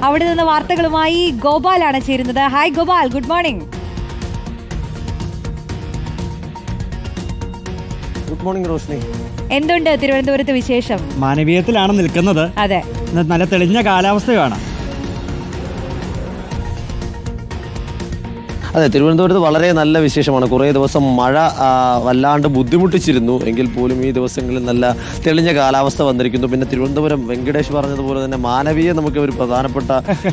അവിടെ നിന്ന് വാർത്തകളുമായി ഗോപാലാണ് ചേരുന്നത്. Hi Gopal, good morning. Good morning Roshni. എന്തുണ്ട് തിരുവനന്തപുരത്ത് വിശേഷം? മാനവീയത്തിലാണ് നിൽക്കുന്നത്. അതെ, നല്ല തെളിഞ്ഞ കാലാവസ്ഥയാണ്. അതെ, തിരുവനന്തപുരത്ത് വളരെ നല്ല വിശേഷമാണ്. കുറേ ദിവസം മഴ വല്ലാണ്ട് ബുദ്ധിമുട്ടിച്ചിരുന്നു എങ്കിൽ പോലും ഈ ദിവസങ്ങളിൽ നല്ല തെളിഞ്ഞ കാലാവസ്ഥ വന്നിരിക്കുന്നു. പിന്നെ തിരുവനന്തപുരം വെങ്കടേഷ് പറഞ്ഞതുപോലെ തന്നെ മാനവീയ നമുക്ക് ഒരു പ്രധാനപ്പെട്ട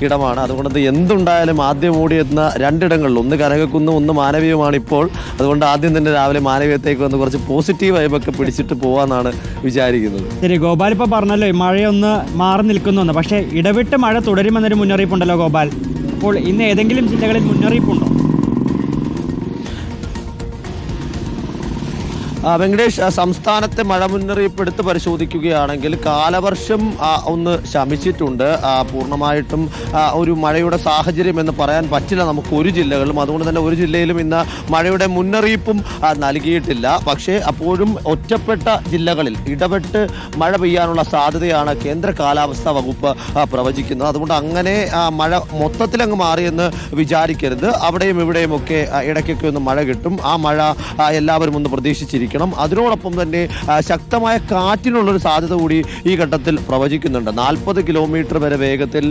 ഇടമാണ്. അതുകൊണ്ട് എന്തുണ്ടായാലും ആദ്യം ഓടിയെത്തുന്ന രണ്ടിടങ്ങളിൽ ഒന്ന് കനകക്കുന്നും ഒന്ന് മാനവീയമാണ് ഇപ്പോൾ. അതുകൊണ്ട് ആദ്യം തന്നെ രാവിലെ മാനവീയത്തേക്ക് വന്ന് കുറച്ച് പോസിറ്റീവ് വൈബൊക്കെ പിടിച്ചിട്ട് പോകാമെന്നാണ് വിചാരിക്കുന്നത്. ശരി, ഗോപാൽ ഇപ്പോൾ പറഞ്ഞല്ലോ മഴയൊന്ന് മാറി നിൽക്കുന്നു, പക്ഷേ ഇടവിട്ട് മഴ തുടരുമെന്നൊരു മുന്നറിയിപ്പുണ്ടല്ലോ ഗോപാൽ. അപ്പോൾ ഇന്ന് ഏതെങ്കിലും ജില്ലകളിൽ മുന്നറിയിപ്പുണ്ടോ? വെങ്കടേഷ്, സംസ്ഥാനത്തെ മഴ മുന്നറിയിപ്പ് എടുത്ത് പരിശോധിക്കുകയാണെങ്കിൽ കാലവർഷം ഒന്ന് ശമിച്ചിട്ടുണ്ട്. പൂർണ്ണമായിട്ടും ഒരു മഴയുടെ സാഹചര്യം എന്ന് പറയാൻ പറ്റില്ല നമുക്ക് ഒരു ജില്ലകളിലും. അതുകൊണ്ട് തന്നെ ഒരു ജില്ലയിലും ഇന്ന് മഴയുടെ മുന്നറിയിപ്പും നൽകിയിട്ടില്ല. പക്ഷേ അപ്പോഴും ഒറ്റപ്പെട്ട ജില്ലകളിൽ ഇടപെട്ട് മഴ പെയ്യാനുള്ള സാധ്യതയാണ് കേന്ദ്ര കാലാവസ്ഥാ വകുപ്പ് പ്രവചിക്കുന്നത്. അതുകൊണ്ട് അങ്ങനെ മഴ മൊത്തത്തിലങ്ങ് മാറിയെന്ന് വിചാരിക്കരുത്. അവിടെയും ഇവിടെയും ഒക്കെ ഇടയ്ക്കൊക്കെ ഒന്ന് മഴ കിട്ടും. ആ മഴ എല്ലാവരും ഒന്ന് പ്രതീക്ഷിച്ചിരിക്കും. അതിനോടൊപ്പം തന്നെ ശക്തമായ കാറ്റിനുള്ളൊരു സാധ്യത കൂടി ഈ ഘട്ടത്തിൽ പ്രവചിക്കുന്നുണ്ട്. 40 കിലോമീറ്റർ വരെ വേഗത്തിൽ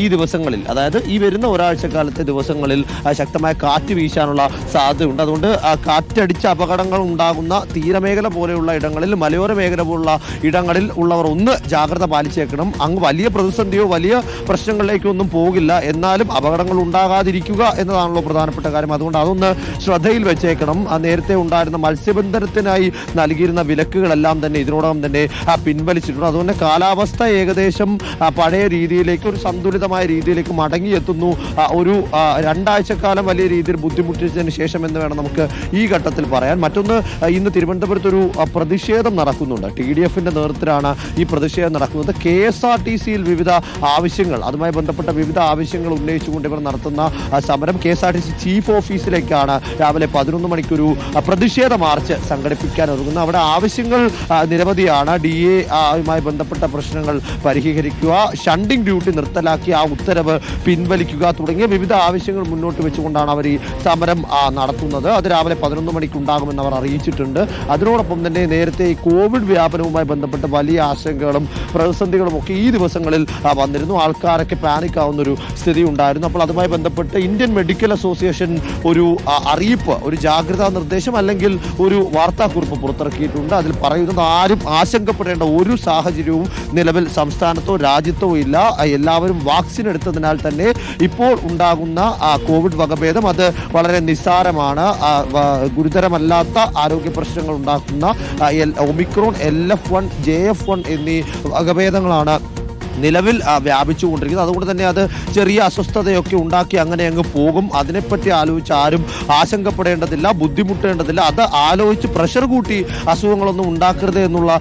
ഈ ദിവസങ്ങളിൽ, അതായത് ഈ വരുന്ന ഒരാഴ്ചക്കാലത്തെ ദിവസങ്ങളിൽ ശക്തമായ കാറ്റ് വീശാനുള്ള സാധ്യതയുണ്ട്. അതുകൊണ്ട് കാറ്റടിച്ച അപകടങ്ങൾ ഉണ്ടാകുന്ന തീരമേഖല പോലെയുള്ള ഇടങ്ങളിൽ, മലയോര മേഖല പോലുള്ള ഇടങ്ങളിൽ ഉള്ളവർ ഒന്ന് ജാഗ്രത പാലിച്ചേക്കണം. അങ്ങ് വലിയ പ്രതിസന്ധിയോ വലിയ പ്രശ്നങ്ങളിലേക്കോ ഒന്നും പോകില്ല. എന്നാലും അപകടങ്ങൾ ഉണ്ടാകാതിരിക്കുക എന്നതാണല്ലോ പ്രധാനപ്പെട്ട കാര്യം. അതുകൊണ്ട് അതൊന്ന് ശ്രദ്ധയിൽ വെച്ചേക്കണം. നേരത്തെ ഉണ്ടായിരുന്ന മത്സ്യബന്ധനത്തിന് നൽകിയിരുന്ന വിലക്കുകളെല്ലാം തന്നെ ഇതിനോടകം തന്നെ പിൻവലിച്ചിട്ടുണ്ട്. അതുകൊണ്ട് കാലാവസ്ഥ ഏകദേശം പഴയ രീതിയിലേക്ക്, ഒരു സന്തുലിതമായ രീതിയിലേക്ക് മടങ്ങിയെത്തുന്നു. ഒരു രണ്ടാഴ്ചക്കാലം വലിയ രീതിയിൽ ബുദ്ധിമുട്ടിച്ചതിന് ശേഷം എന്ന് വേണം നമുക്ക് ഈ ഘട്ടത്തിൽ പറയാൻ. മറ്റൊന്ന്, ഇന്ന് തിരുവനന്തപുരത്ത് ഒരു പ്രതിഷേധം നടക്കുന്നുണ്ട്. TDF-ന്റെ നേതൃത്വത്തിലാണ് ഈ പ്രതിഷേധം നടക്കുന്നത്. KSRTC-യിൽ വിവിധ ആവശ്യങ്ങൾ, അതുമായി ബന്ധപ്പെട്ട വിവിധ ആവശ്യങ്ങൾ ഉന്നയിച്ചുകൊണ്ട് ഇവർ നടത്തുന്ന സമരം KSRTC ചീഫ് ഓഫീസിലേക്കാണ് രാവിലെ 11 മണിക്കൊരു പ്രതിഷേധ മാർച്ച് സംഘടിപ്പിക്കാൻ ഒരുങ്ങുന്നത്. അവിടെ ആവശ്യങ്ങൾ നിരവധിയാണ്. DA-യുമായി ബന്ധപ്പെട്ട പ്രശ്നങ്ങൾ പരിഹരിക്കുക, ഷണ്ടിങ് ഡ്യൂട്ടി നിർത്തലാക്കി ആ ഉത്തരവ് പിൻവലിക്കുക തുടങ്ങിയ വിവിധ ആവശ്യങ്ങൾ മുന്നോട്ട് വെച്ചുകൊണ്ടാണ് അവർ ഈ സമരം നടത്തുന്നത്. അത് രാവിലെ 11 മണിക്ക് ഉണ്ടാകുമെന്ന് അവർ അറിയിച്ചിട്ടുണ്ട്. അതിനോടൊപ്പം തന്നെ നേരത്തെ ഈ കോവിഡ് വ്യാപനവുമായി ബന്ധപ്പെട്ട് വലിയ ആശങ്കകളും പ്രതിസന്ധികളും ഒക്കെ ഈ ദിവസങ്ങളിൽ വന്നിരുന്നു. ആൾക്കാരൊക്കെ പാനിക് ആവുന്നൊരു സ്ഥിതി ഉണ്ടായിരുന്നു. അപ്പോൾ അതുമായി ബന്ധപ്പെട്ട് ഇന്ത്യൻ മെഡിക്കൽ അസോസിയേഷൻ ഒരു അറിയിപ്പ്, ഒരു ജാഗ്രതാ നിർദ്ദേശം അല്ലെങ്കിൽ ഒരു വാർത്താക്കുറിപ്പ് പുറത്തിറക്കിയിട്ടുണ്ട്. അതിൽ പറയുന്നത് ആരും ആശങ്കപ്പെടേണ്ട ഒരു സാഹചര്യവും നിലവിൽ സംസ്ഥാനത്തോ രാജ്യത്തോ ഇല്ല. എല്ലാവരും വാക്സിൻ എടുത്തതിനാൽ തന്നെ ഇപ്പോൾ ഉണ്ടാകുന്ന കോവിഡ് വകഭേദം അത് വളരെ നിസ്സാരമാണ്. ഗുരുതരമല്ലാത്ത ആരോഗ്യ പ്രശ്നങ്ങൾ ഉണ്ടാക്കുന്ന ഒമിക്രോൺ, LF1, JF1 എന്നീ വകഭേദങ്ങളാണ് നിലവിൽ വ്യാപിച്ചുകൊണ്ടിരിക്കുന്നത്. അതുകൊണ്ട് തന്നെ അത് ചെറിയ അസ്വസ്ഥതയൊക്കെ ഉണ്ടാക്കി അങ്ങനെ അങ്ങ് പോകും. അതിനെപ്പറ്റി ആലോചിച്ച് ആരും ആശങ്കപ്പെടേണ്ടതില്ല, ബുദ്ധിമുട്ടേണ്ടതില്ല. അത് ആലോചിച്ച് പ്രഷർ കൂട്ടി അസുഖങ്ങളൊന്നും ഉണ്ടാക്കരുത് എന്നുള്ള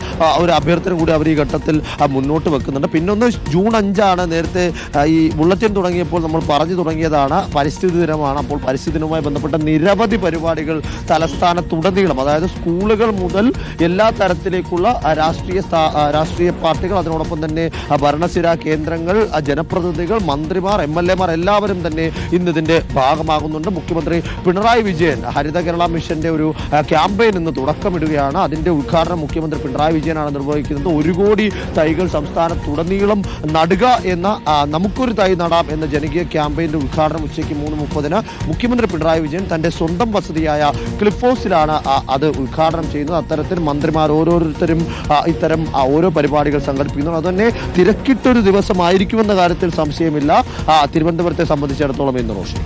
ഒരു അഭ്യർത്ഥന കൂടി അവർ ഈ ഘട്ടത്തിൽ മുന്നോട്ട് വെക്കുന്നുണ്ട്. പിന്നൊന്ന്, ജൂൺ 5 നേരത്തെ ഈ ബുള്ളറ്റിൻ തുടങ്ങിയപ്പോൾ നമ്മൾ പറഞ്ഞു തുടങ്ങിയതാണ്, പരിസ്ഥിതി ദിനമാണ്. അപ്പോൾ പരിസ്ഥിതി ദിനവുമായി ബന്ധപ്പെട്ട നിരവധി പരിപാടികൾ തലസ്ഥാനത്തുടനീളം, അതായത് സ്കൂളുകൾ മുതൽ എല്ലാ തരത്തിലേക്കുള്ള രാഷ്ട്രീയ പാർട്ടികൾ, അതിനോടൊപ്പം തന്നെ ഭരണസിരാ കേന്ദ്രങ്ങൾ, ജനപ്രതിനിധികൾ, മന്ത്രിമാർ, MLA-മാർ എല്ലാവരും തന്നെ ഇന്ന് ഇതിന്റെ ഭാഗമാകുന്നുണ്ട്. മുഖ്യമന്ത്രി പിണറായി വിജയൻ ഹരിത കേരള മിഷന്റെ ഒരു ക്യാമ്പയിൻ ഇന്ന് തുടക്കമിടുകയാണ്. അതിന്റെ ഉദ്ഘാടനം മുഖ്യമന്ത്രി പിണറായി വിജയനാണ് നിർവഹിക്കുന്നത്. 1 കോടി തൈകൾ സംസ്ഥാനത്തുടനീളം നടുക എന്ന നമുക്കൊരു തൈ നടാം എന്ന ജനകീയ ക്യാമ്പയിന്റെ ഉദ്ഘാടനം ഉച്ചയ്ക്ക് 3:30 മുഖ്യമന്ത്രി പിണറായി വിജയൻ തന്റെ സ്വന്തം വസതിയായ ക്ലിഫ് ഹൗസിലാണ് അത് ഉദ്ഘാടനം ചെയ്യുന്നത്. അത്തരത്തിൽ മന്ത്രിമാർ ഓരോരുത്തരും ഇത്തരം ഓരോ പരിപാടികൾ സംഘടിപ്പിക്കുന്നു. അതുതന്നെ തിരക്കിട്ടൊരു ദിവസമായിരിക്കുമെന്ന കാര്യത്തിൽ സംശയമില്ല തിരുവനന്തപുരത്തെ സംബന്ധിച്ചിടത്തോളം എന്ന് റോഷൻ.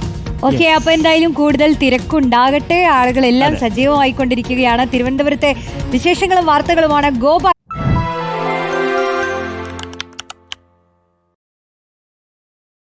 ഓക്കെ, അപ്പൊ എന്തായാലും കൂടുതൽ തിരക്കുണ്ടാകട്ടെ. ആളുകളെല്ലാം സജീവമായിക്കൊണ്ടിരിക്കുകയാണ്. തിരുവനന്തപുരത്തെ വിശേഷങ്ങളും വാർത്തകളുമാണ് ഗോപാൽ.